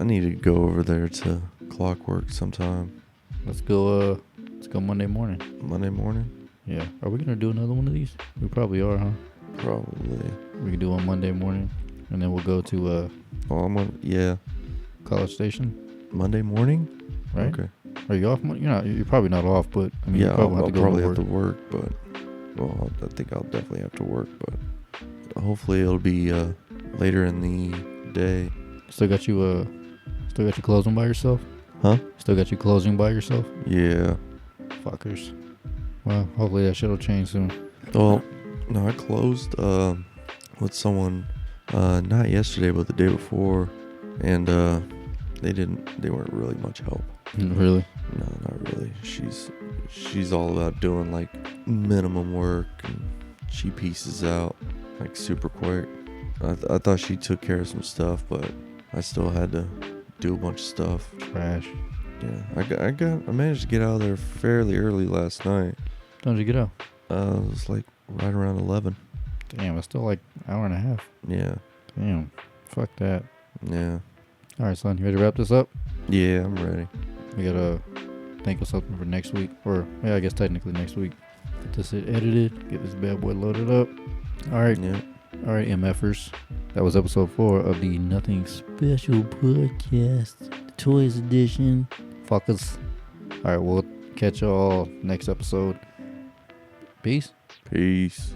I need to go over there to Clockwork sometime. Let's go Monday morning. Monday morning? Yeah. Are we gonna do another one of these? We probably are, huh? Probably. We can do one Monday morning, and then we'll go to College Station. Monday morning? Right? Okay. Are you off? You're probably not off, but I mean, yeah, you probably have to work. But I think I'll definitely have to work. But hopefully it'll be later in the day. Still got you closing by yourself? Huh? Still got you closing by yourself? Yeah. Fuckers. Well, hopefully that shit'll change soon. Well, no, I closed with someone not yesterday, but the day before, and they weren't really much help. Really? No, not really. She's all about doing like minimum work, and she pieces out like super quick. I thought she took care of some stuff, but I still had to do a bunch of stuff. Trash. Yeah, I managed to get out of there fairly early last night. When did you get out? It was like right around 11. Damn, it's still like an hour and a half. Yeah. Damn. Fuck that. Yeah. All right, son. You ready to wrap this up? Yeah, I'm ready. We gotta think of something for next week. Or, yeah, I guess technically next week. Get this edited. Get this bad boy loaded up. All right. Yeah. All right, MFers. That was episode 4 of the Nothing Special podcast. Toys edition. Fuckers. All right, we'll catch y'all next episode. Peace. Peace.